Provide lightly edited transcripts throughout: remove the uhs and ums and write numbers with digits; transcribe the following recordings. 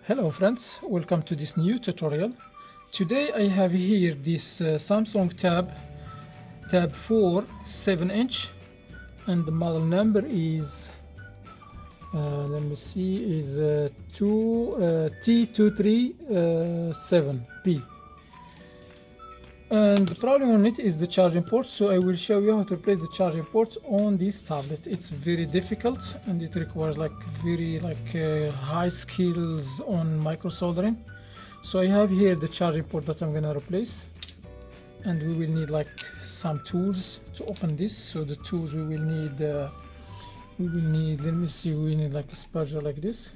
Hello friends, welcome to this new tutorial. Today I have here this Samsung tab 4 7-inch, and the model number is let me see, is T237P. And the problem on it is the charging port, so I will show you how to replace the charging ports on this tablet. It's very difficult and it requires very high skills on micro soldering. So I have here the charging port that I'm gonna replace, and we will need some tools to open this. So the tools we will need, let me see, we need a spudger like this,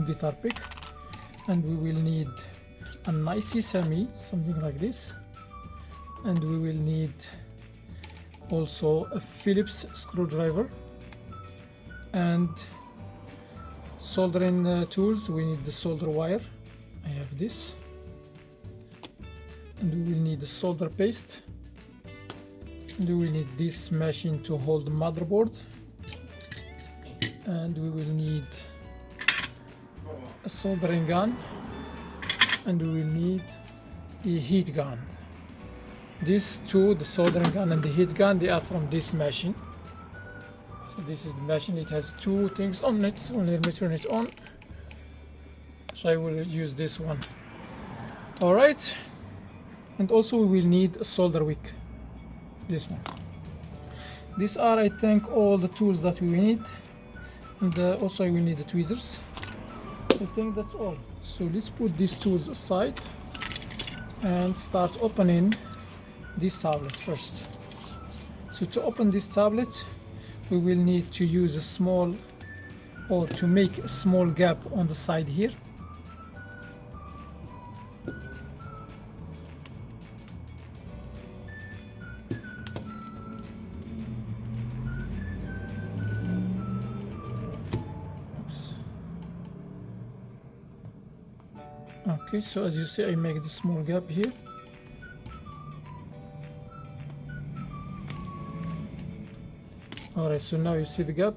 guitar pick, and we will need a nice sesame, something like this. And we will need also a Phillips screwdriver and soldering tools. We need the solder wire. I have this, and we will need the solder paste, and we will need this machine to hold the motherboard, and we will need a soldering gun, and we will need the heat gun. These two, the soldering gun and the heat gun, they are from this machine. So this is the machine. It has two things on it. Only let me turn it on. So I will use this one. All right. And also we will need a solder wick. This one. These are, I think, all the tools that we need. And also I will need the tweezers. I think that's all. So let's put these tools aside and start opening this tablet first. So to open this tablet, we will need to use a small, or to make a small gap on the side here. Oops. Okay, so as you see, I make the small gap here. Alright, so now you see the gap.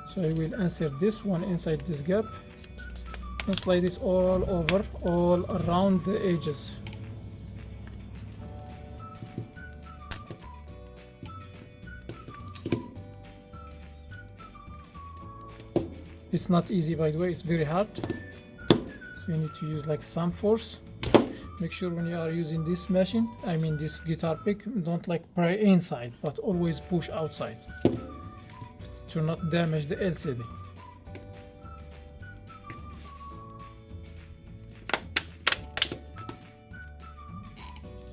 So I will insert this one inside this gap and slide this all over, all around the edges. It's not easy, by the way, it's very hard. So you need to use some force. Make sure when you are using this machine, I mean this guitar pick, don't pry inside, but always push outside to not damage the LCD.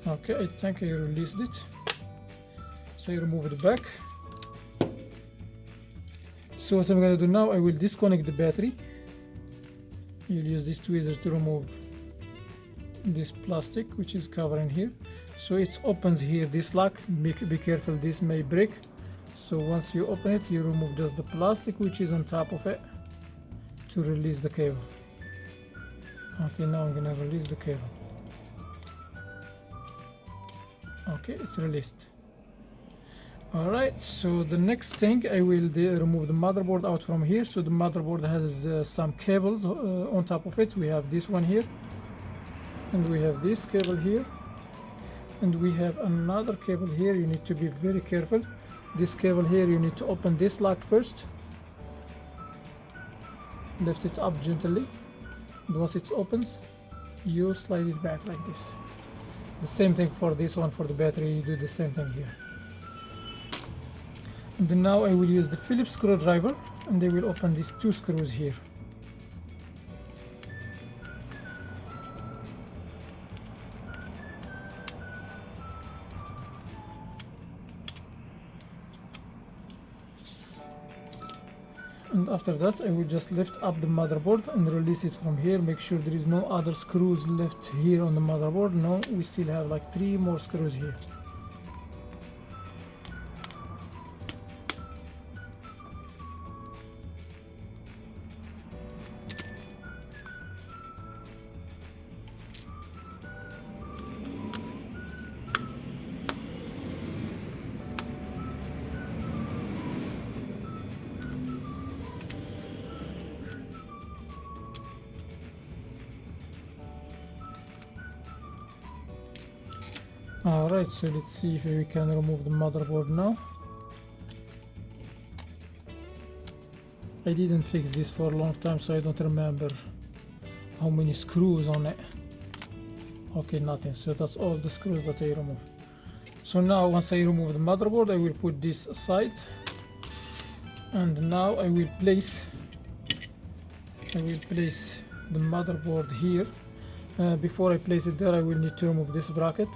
Okay, I think I released it. So I remove the back. So what I'm gonna do now, I will disconnect the battery. You'll use this tweezer to remove this plastic which is covering here. So it opens here, this lock. Be careful, this may break. So once you open it, you remove just the plastic which is on top of it to release the cable. Okay, now I'm gonna release the cable. Okay, it's released. Alright, so the next thing, I will remove the motherboard out from here. So the motherboard has some cables on top of it. We have this one here, and we have this cable here, and we have another cable here. You need to be very careful. This cable here, you need to open this lock first. Lift it up gently, and once it opens, you slide it back like this. The same thing for this one, for the battery, you do the same thing here. And then now I will use the Phillips screwdriver, and I will open these two screws here. And after that, I will just lift up the motherboard and release it from here. Make sure there is no other screws left here on the motherboard. No, we still have 3 more screws here. Alright, so let's see if we can remove the motherboard now. I didn't fix this for a long time, so I don't remember how many screws on it. Okay, nothing. So that's all the screws that I removed. So now once I remove the motherboard, I will put this aside, and now I will place the motherboard here. Before I place it there, I will need to remove this bracket.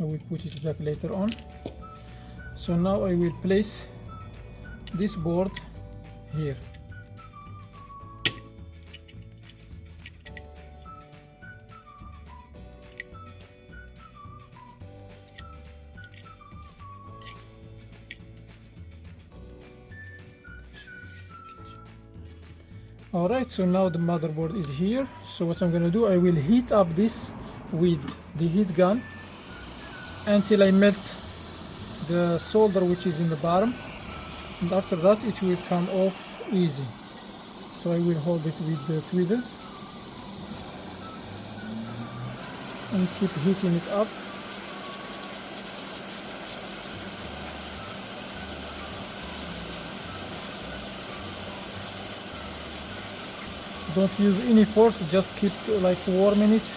I will put it back later on. So now I will place this board here. Alright, so now the motherboard is here. So what I'm gonna do, I will heat up this with the heat gun until I melt the solder which is in the bottom, and after that it will come off easy. So I will hold it with the tweezers and keep heating it up. Don't use any force, just keep like warming it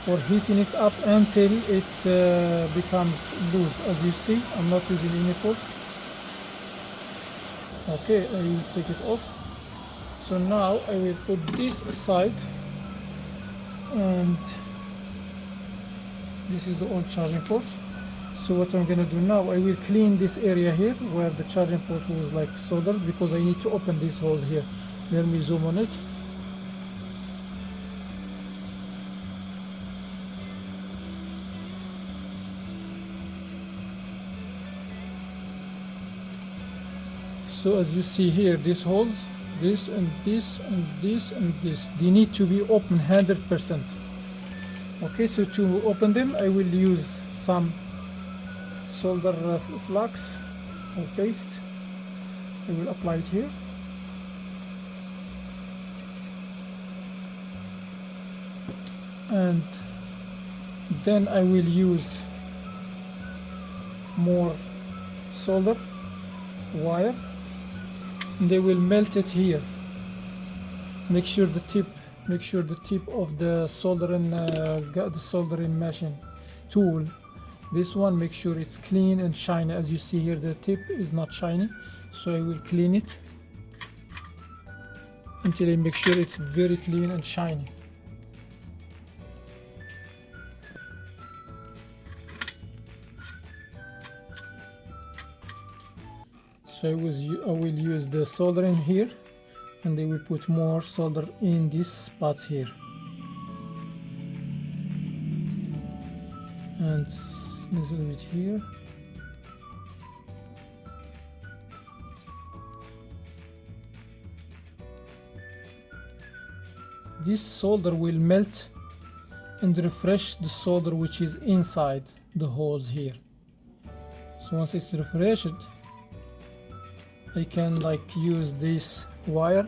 or heating it up until it becomes loose. As you see, I'm not using any force. Okay, I will take it off. So now I will put this aside, and this is the old charging port. So what I'm gonna do now, I will clean this area here where the charging port was like soldered, because I need to open these holes here. Let me zoom on it. So as you see here, these holes, this and this and this and this, they need to be open 100%. Okay, so to open them, I will use some solder flux or paste. I will apply it here. And then I will use more solder wire, and they will melt it here. Make sure the tip of the soldering machine tool, this one, make sure it's clean and shiny. As you see here, the tip is not shiny, so I will clean it until I make sure it's very clean and shiny. So I will use the soldering here, and I will put more solder in these spots here, and a little bit here. This solder will melt and refresh the solder which is inside the holes here. So once it's refreshed, I can like use this wire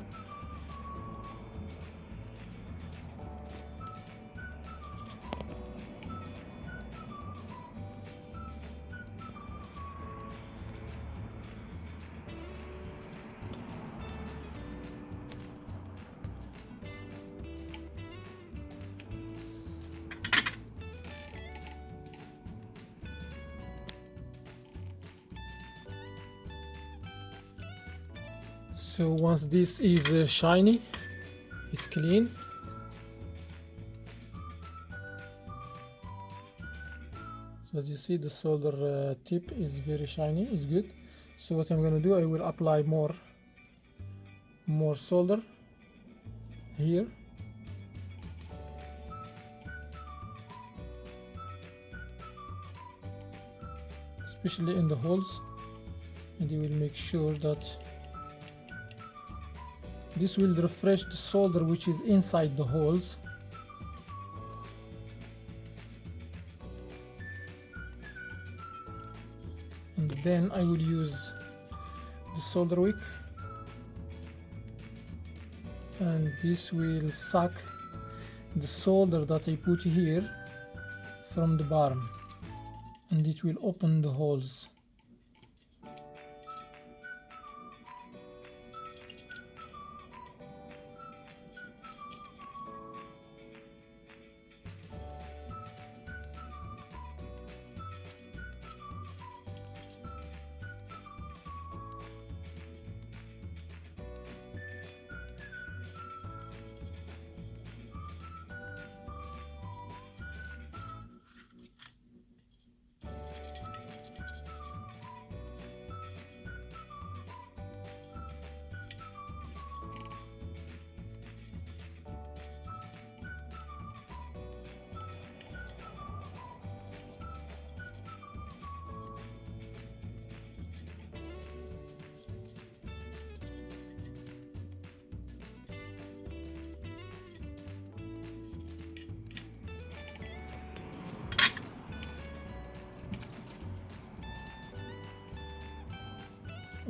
So once this is shiny, it's clean. So as you see, the solder tip is very shiny, it's good. So what I'm going to do, I will apply more solder here. Especially in the holes, and you will make sure that this will refresh the solder which is inside the holes. And then I will use solder wick, and this will suck the solder that I put here from the bottom, and it will open the holes.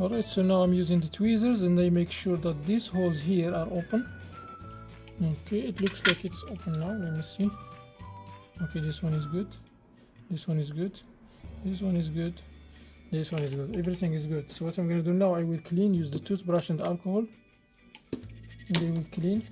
Alright, so now I'm using the tweezers and I make sure that these holes here are open. Okay, it looks like it's open now. Let me see. Okay, this one is good. This one is good. This one is good. This one is good. Everything is good. So what I'm going to do now, I will clean, use the toothbrush and alcohol. And I will clean.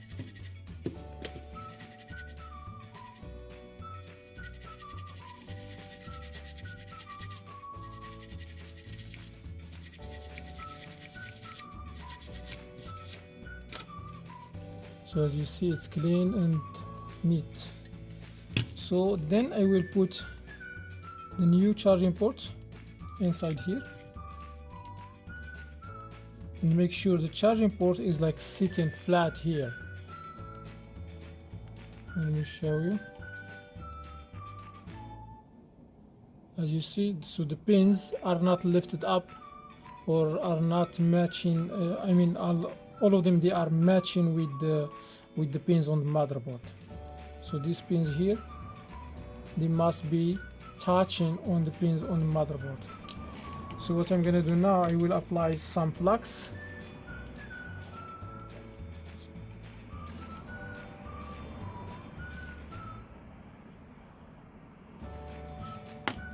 So as you see, it's clean and neat. So then I will put the new charging port inside here and make sure the charging port is like sitting flat here. Let me show you. As you see, so the pins are not lifted up or are not matching. I mean, all of them, they are matching with the pins on the motherboard. So these pins here, they must be touching on the pins on the motherboard. So what I'm gonna do now, I will apply some flux.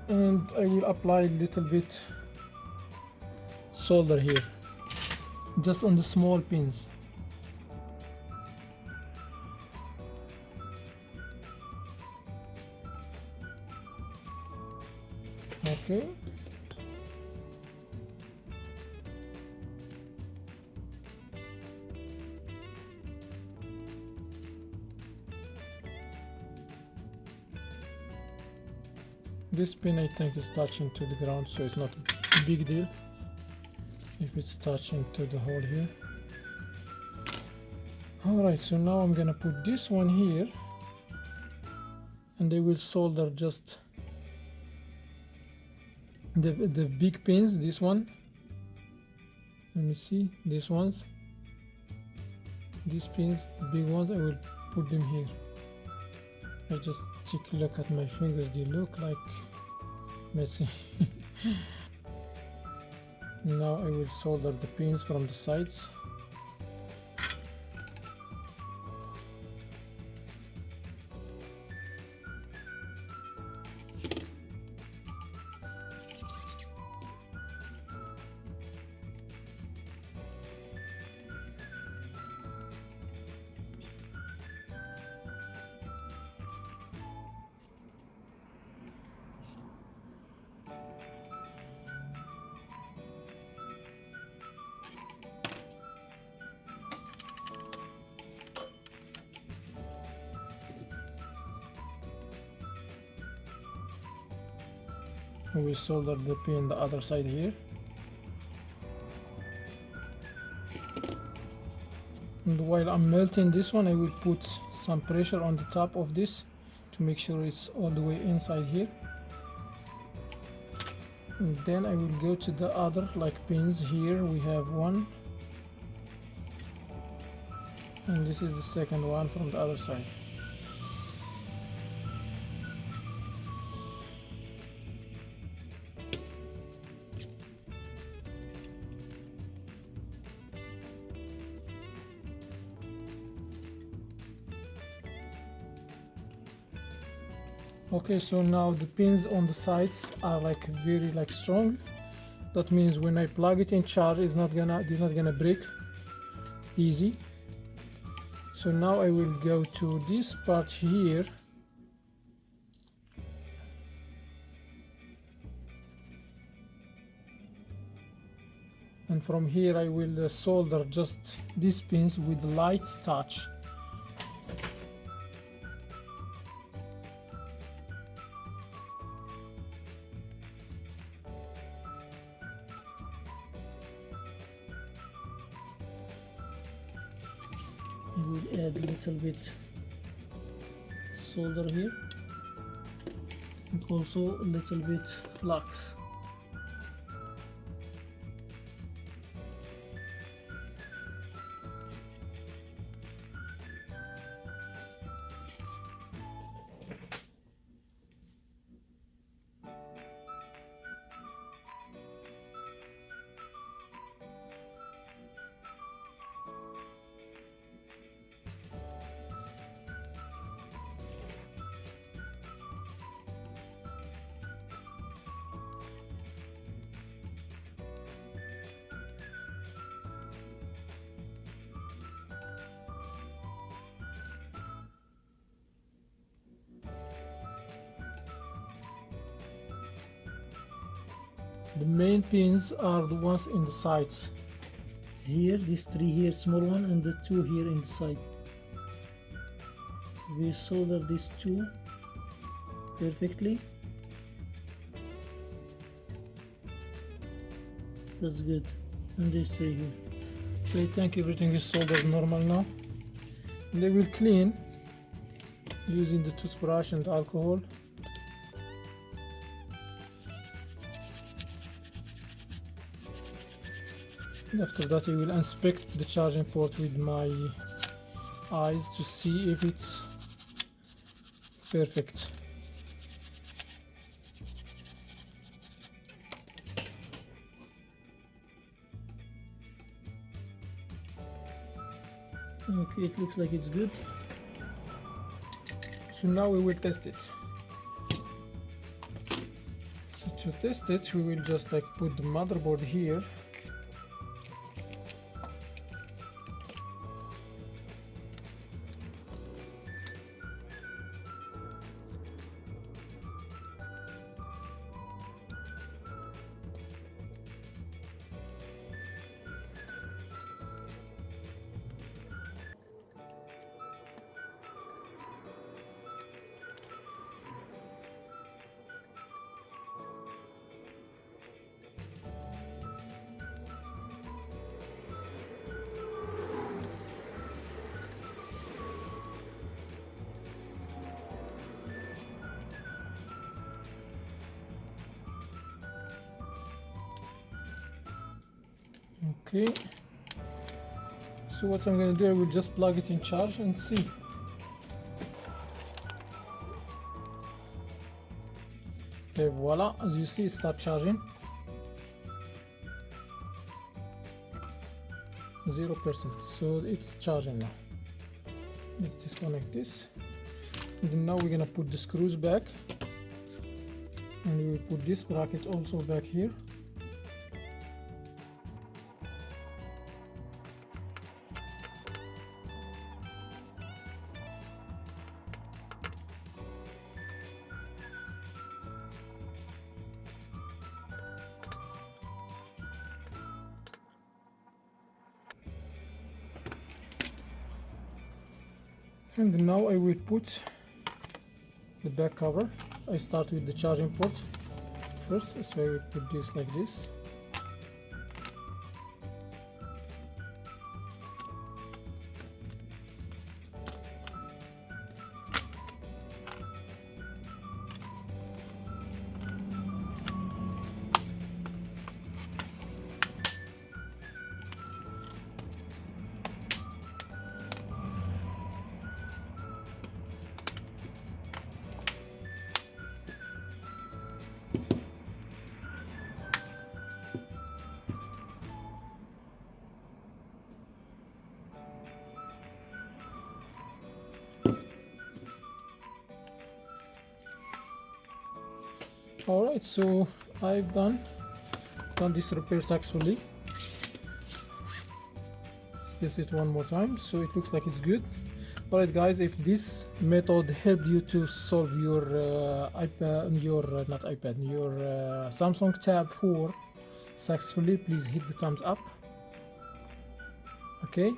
And I will apply a little bit solder here, just on the small pins. Okay. This pin I think is touching to the ground, so it's not a big deal if it's touching to the hole here. Alright, so now I'm gonna put this one here and I will solder just the big pins, this one. Let me see, these ones. These pins, the big ones, I will put them here. I just take a look at my fingers, they look like messy. Now I will solder the pins from the sides. We will solder the pin the other side here. And while I'm melting this one, I will put some pressure on the top of this to make sure it's all the way inside here. And then I will go to the other like pins here. We have one, and this is the second one from the other side. Okay, so now the pins on the sides are like very like strong. That means when I plug it in charge, they're not gonna break easy. So now I will go to this part here, and from here I will solder just these pins with light touch. I will add a little bit solder here and also a little bit flux. The main pins are the ones in the sides. Here, these three here, small one, and the two here in the side. We solder these two perfectly. That's good. And these three here. Okay, thank you. Everything is soldered normal now. And they will clean using the toothbrush and alcohol. After that, I will inspect the charging port with my eyes to see if it's perfect. Okay, it looks like it's good. So now we will test it. So to test it, we will just like put the motherboard here. Okay, so what I'm going to do, I will just plug it in charge and see. Okay, voila, as you see, it starts charging. 0%, so it's charging now. Let's disconnect this. And then now we're going to put the screws back. And we will put this bracket also back here. And now I will put the back cover. I start with the charging port first, so I will put this like this. Alright, so I've done this repair successfully. Let's test it one more time. So it looks like it's good. Alright guys, if this method helped you to solve your Samsung Tab 4 successfully, please hit the thumbs up. Okay,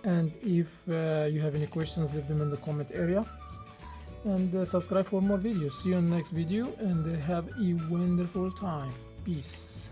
and if you have any questions, leave them in the comment area, and subscribe for more videos. See you in the next video, and have a wonderful time. Peace.